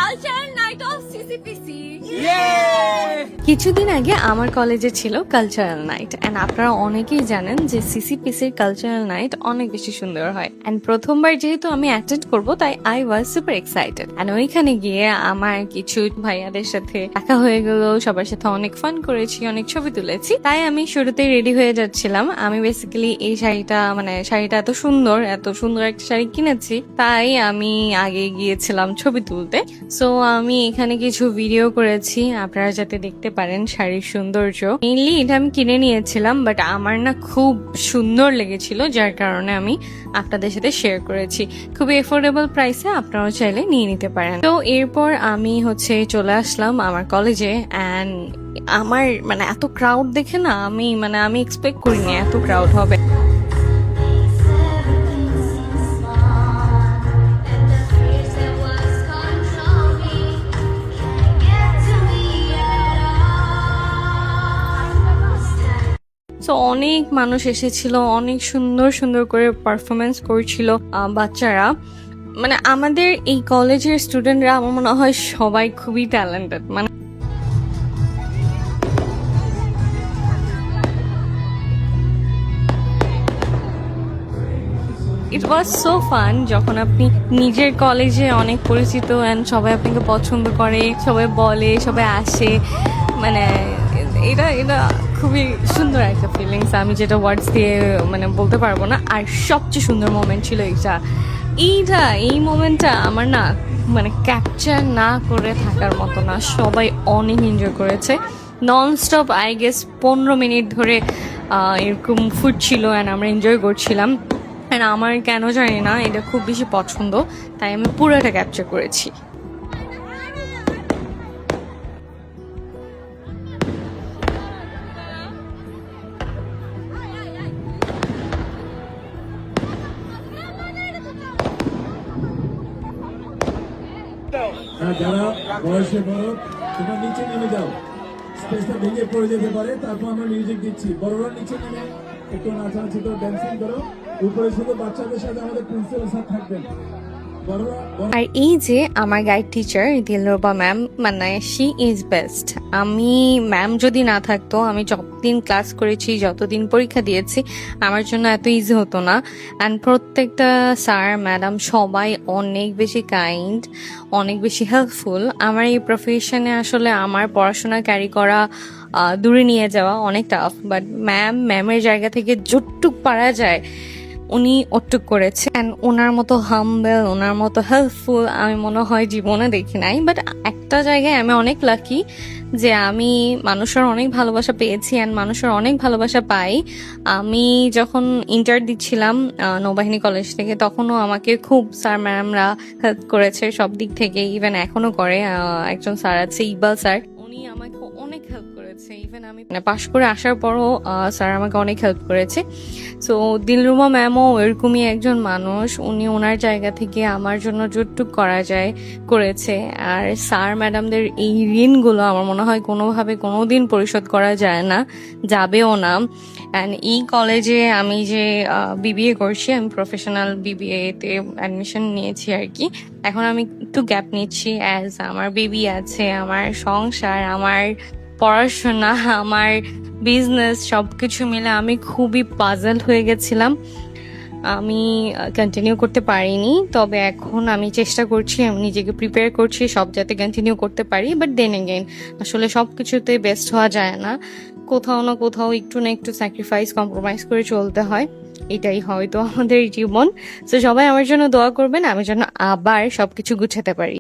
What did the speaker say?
Cultural night of সিসিপিসি। কিছুদিন আগে আমার কলেজে ছিল কালচারাল নাইট এন্ড আপনারা অনেকেই জানেন যে সিসিপিসির কালচারাল নাইট অনেক বেশি সুন্দর হয় এন্ড প্রথমবার যেহেতু আমি অ্যাটেন্ড করব তাই I was super excited and ওইখানে গিয়ে আমার কিছু ভাইয়াদের সাথে দেখা হয়ে গেল, সবার সাথে অনেক ফান করেছি, অনেক ছবি তুলেছি। তাই আমি শুরুতেই রেডি হয়ে যাচ্ছিলাম। আমি বেসিক্যালি এই শাড়িটা এত সুন্দর একটা শাড়ি কিনেছি, তাই আমি আগে গিয়েছিলাম ছবি তুলতে। সো আমি এখানে কিছু ভিডিও করেছি আপনারা যাতে দেখতে পারেন শাড়ির সৌন্দর্য। মেইনলি এটা আমি কিনে নিয়েছিলাম, বাট আমার না খুব সুন্দর লেগেছিল, যার কারণে আমি আপনাদের সাথে শেয়ার করেছি। খুবই এফোর্ডেবল প্রাইসে আপনারাও চাইলে নিয়ে নিতে পারেন। তো এরপর আমি চলে আসলাম আমার কলেজে অ্যান্ড আমার এত ক্রাউড দেখে না আমি এক্সপেক্ট করিনি এত ক্রাউড হবে। তো অনেক মানুষ এসেছিল, অনেক সুন্দর সুন্দর করে পারফরমেন্স করছিল বাচ্চারা। আমাদের এই কলেজের স্টুডেন্টরা আমার মনে হয় সবাই খুবই talented. It was so fun যখন আপনি নিজের কলেজে অনেক পরিচিত অ্যান্ড সবাই আপনাকে পছন্দ করে, সবাই বলে, সবাই আসে। এটা এটা খুবই সুন্দর একটা ফিলিংস, আমি যেটা ওয়ার্ডস দিয়ে বলতে পারবো না। আর সবচেয়ে সুন্দর মোমেন্ট ছিল এই মোমেন্টটা আমার না ক্যাপচার না করে থাকার মতো না। সবাই অনেক এনজয় করেছে, non stop I guess 15 minute ধরে এরকম ফুটছিল অ্যান্ড আমরা এনজয় করছিলাম। অ্যান্ড আমার কেন জানি না এটা খুব বেশি পছন্দ, তাই আমি পুরোটা ক্যাপচার করেছি। যারা বয়সে বড় তোমরা নিচে নেমে যাও, স্পেসটা ভেঙে পড়ে যেতে পারে। তারপর আমরা মিউজিক দিচ্ছি, বড়রা নিচে নেমে একটু নাচানাচি করো, ড্যান্সিং করো। উপরে শুধু বাচ্চাদের সাথে আমাদের প্রিন্সিপাল স্যার থাকবেন। আর এই যে আমার guide teacher Dilruba ma'am, she is best. Ma'am যদি না থাকতো, আমি যতদিন ক্লাস করেছি, যতদিন পরীক্ষা দিয়েছি, আমার জন্য এত ইজি হতো না। অ্যান্ড প্রত্যেকটা স্যার ম্যাডাম সবাই অনেক বেশি কাইন্ড, অনেক বেশি হেল্পফুল। আমার এই প্রফেশনে আসলে আমার পড়াশোনা ক্যারি করা দূরে নিয়ে যাওয়া অনেক টাফ, বাট ম্যামের জায়গা থেকে যতটুক পারা যায় উনি ওটুক করেছে। অ্যান্ড ওনার মতো হাম্বল, ওনার মতো হেল্পফুল আমি মনে হয় জীবনে দেখি নাই। বাট একটা জায়গায় আমি অনেক লাকি যে আমি মানুষের অনেক ভালোবাসা পেয়েছি অ্যান্ড মানুষের অনেক ভালোবাসা পাই। আমি যখন ইন্টার দিচ্ছিলাম নৌবাহিনী কলেজ থেকে, তখনও আমাকে খুব স্যার ম্যামরা হেল্প করেছে সব দিক থেকে। ইভেন এখনো করে। একজন স্যার আছে ইকবাল স্যার, উনি আমাকে অনেক হেল্প করেছে। ইভেন আমি পাশ করে আসার পরও স্যার আমাকে অনেক হেল্প করেছে। সো দিলরুমা ম্যামও এরকমই একজন মানুষ, উনি ওনার জায়গা থেকে আমার জন্য যতটুক করা যায় করেছে। আর স্যার ম্যাডামদের এই ঋণগুলো আমার মনে হয় কোনোভাবে কোনোদিন পরিশোধ করা যায় না, যাবেও না। অ্যান্ড এই কলেজে আমি যে বিবিএ করছি, আমি প্রফেশনাল বিবিএতে অ্যাডমিশন নিয়েছি আর কি। এখন আমি একটু গ্যাপ নিচ্ছি, অ্যাজ আমার বেবি আছে, আমার সংসার, আমার পড়াশোনা, আমার বিজনেস, সবকিছু মিলে আমি খুবই পাজল হয়ে গেছিলাম। আমি কন্টিনিউ করতে পারিনি, তবে এখন আমি চেষ্টা করছি, আমি নিজেকে প্রিপেয়ার করছি সব যাতে কন্টিনিউ করতে পারি। বাট দেন এগেইন আসলে সব কিছুতে বেস্ট হওয়া যায় না, কোথাও না কোথাও একটু না একটু স্যাক্রিফাইস, কম্প্রোমাইজ করে চলতে হয়। এটাই হয়তো আমাদের জীবন। তো সবাই আমার জন্য দোয়া করবেন, আমি যেন আবার সবকিছু গুছাতে পারি।